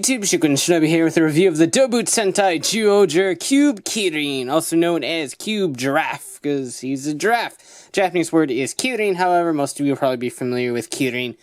YouTube? Shukun Shinobi here with a review of the Doubutsu Sentai Zyuohger Cube Kirin, also known as Cube Giraffe, because he's a giraffe. Japanese word is Kirin, however, most of you will probably be familiar with Kirin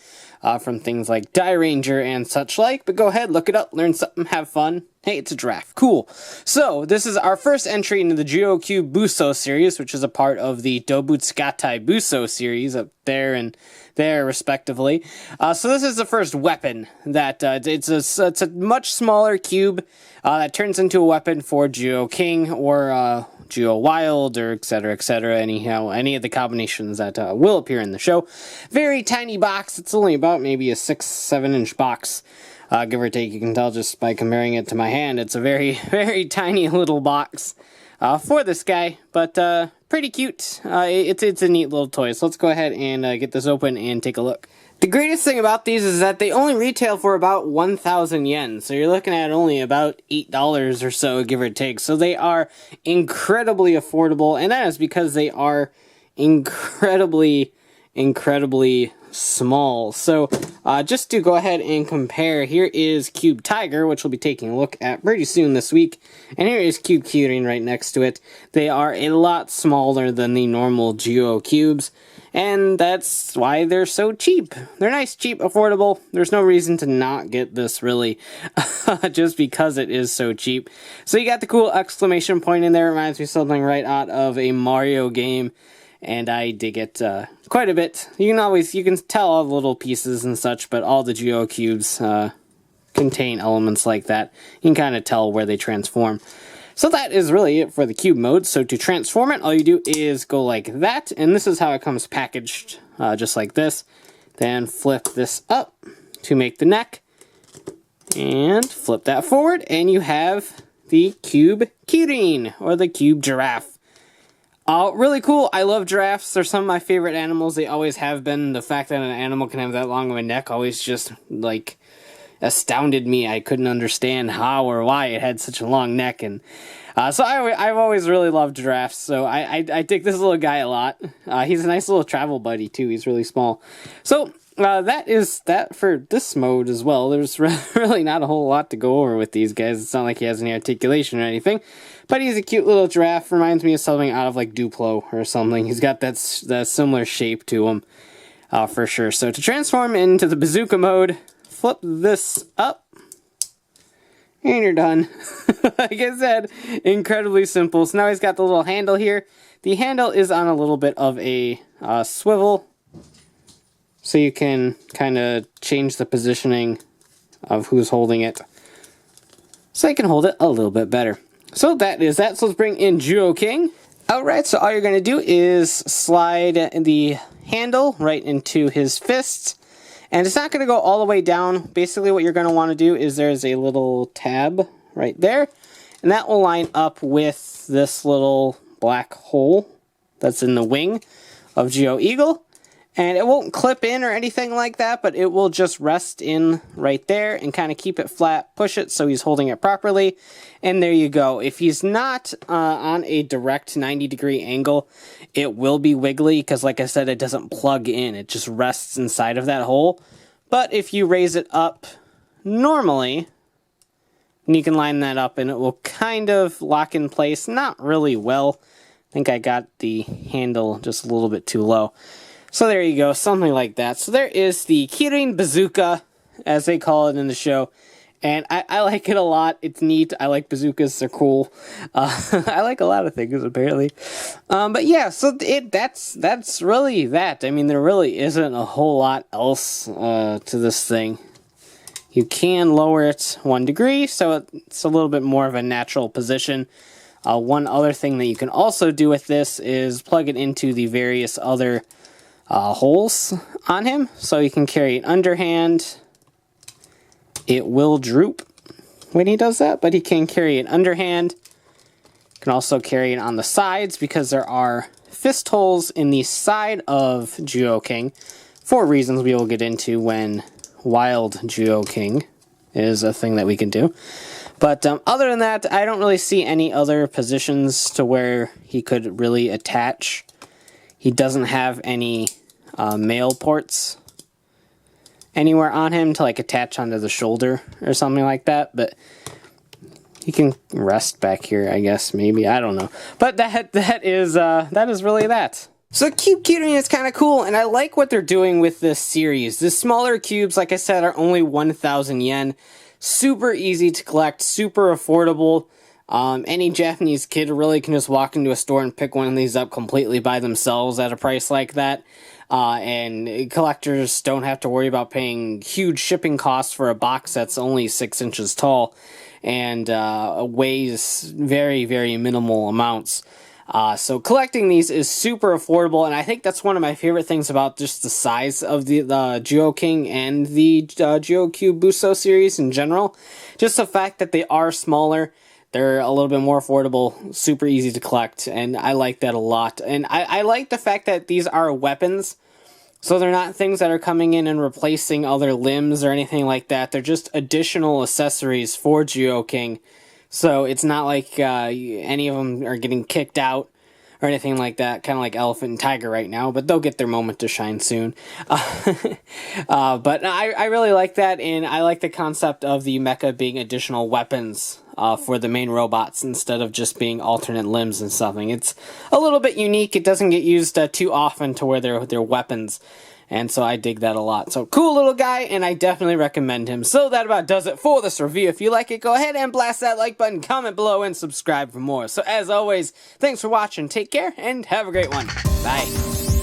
from things like Die Ranger and such like, but go ahead, look it up, learn something, have fun. Hey, it's a giraffe. Cool. So, this is our first entry into the Zyuoh Cube Busou series, which is a part of the Doubutsu Sentai Busou series up there and there, respectively. So this is the first weapon that, it's a much smaller cube that turns into a weapon for Zyuoh King or Zyuoh Wild or etc, anyhow, any of the combinations that will appear in the show. Very tiny box. It's only about maybe a 6-7 inch box. Give or take. You can tell just by comparing it to my hand. It's a very, very tiny little box for this guy, but pretty cute. It's a neat little toy. So let's go ahead and get this open and take a look. The greatest thing about these is that they only retail for about 1,000 yen, so you're looking at only about $8 or so, give or take. So they are incredibly affordable, and that is because they are incredibly small. So just to go ahead and compare, here is Cube Tiger, which we'll be taking a look at pretty soon this week, and here is Cube Kirin right next to it. They are a lot smaller than the normal Zyuoh Cubes, and that's why they're so cheap. They're nice, cheap, affordable. There's no reason to not get this, really, just because it is so cheap. So you got the cool exclamation point in there. It reminds me of something right out of a Mario game, and I dig it quite a bit. You can tell all the little pieces and such, but all the Zyuoh Cubes contain elements like that. You can kind of tell where they transform. So that is really it for the cube mode. So to transform it, all you do is go like that, and this is how it comes packaged, just like this. Then flip this up to make the neck, and flip that forward, and you have the Cube Kirin, or the Cube Giraffe. Really cool. I love giraffes. They're some of my favorite animals. They always have been. The fact that an animal can have that long of a neck always just, like, astounded me. I couldn't understand how or why it had such a long neck, and so I've always really loved giraffes, so I dig this little guy a lot. He's a nice little travel buddy too. He's really small. So that is that for this mode as well. There's really not a whole lot to go over with these guys. It's not like he has any articulation or anything, but he's a cute little giraffe. Reminds me of something out of like Duplo or something. He's got that similar shape to him for sure. So to transform into the Bazooka mode, flip this up, and you're done. Like I said, incredibly simple. So now he's got the little handle here. The handle is on a little bit of a swivel, so you can kind of change the positioning of who's holding it, so you can hold it a little bit better. So that is that. So let's bring in Zyuoh King. Alright, so all you're going to do is slide the handle right into his fists. And it's not going to go all the way down. Basically what you're going to want to do is there's a little tab right there, and that will line up with this little black hole that's in the wing of Zyuoh Eagle. And it won't clip in or anything like that, but it will just rest in right there and kind of keep it flat, push it so he's holding it properly, and there you go. If he's not on a direct 90-degree angle, it will be wiggly because, like I said, it doesn't plug in. It just rests inside of that hole. But if you raise it up normally, you can line that up and it will kind of lock in place. Not really well. I think I got the handle just a little bit too low. So there you go, something like that. So there is the Kirin Bazooka, as they call it in the show. And I like it a lot. It's neat. I like bazookas. They're cool. I like a lot of things, apparently. But yeah, so that's really that. I mean, there really isn't a whole lot else to this thing. You can lower it 1 degree, so it's a little bit more of a natural position. One other thing that you can also do with this is plug it into the various other holes on him, so you can carry an underhand. It will droop when he does that, but he can carry an underhand. You can also carry it on the sides because there are fist holes in the side of Zyuoh King for reasons we will get into when Wild Zyuoh King is a thing that we can do. But other than that, I don't really see any other positions to where he could really attach. He doesn't have any male ports anywhere on him to like attach onto the shoulder or something like that, but he can rest back here, I guess, maybe, I don't know. But that is really that. So Cube Kirin is kind of cool, and I like what they're doing with this series. The smaller cubes, like I said, are only 1,000 yen. Super easy to collect, super affordable. Any Japanese kid really can just walk into a store and pick one of these up completely by themselves at a price like that. And collectors don't have to worry about paying huge shipping costs for a box that's only 6 inches tall and weighs very, very minimal amounts. So collecting these is super affordable, and I think that's one of my favorite things about just the size of the Zyuoh King and the Zyuoh Cube Busou series in general. Just the fact that they are smaller, they're a little bit more affordable, super easy to collect, and I like that a lot. And I like the fact that these are weapons, so they're not things that are coming in and replacing other limbs or anything like that. They're just additional accessories for Zyuoh King. So it's not like any of them are getting kicked out or anything like that, kind of like Elephant and Tiger right now, but they'll get their moment to shine soon. But I really like that, and I like the concept of the mecha being additional weapons for the main robots instead of just being alternate limbs and something. It's a little bit unique. It doesn't get used too often to where they're weapons. And so I dig that a lot. So cool little guy, and I definitely recommend him. So that about does it for this review. If you like it, go ahead and blast that like button, comment below, and subscribe for more. So as always, thanks for watching, take care, and have a great one. Bye.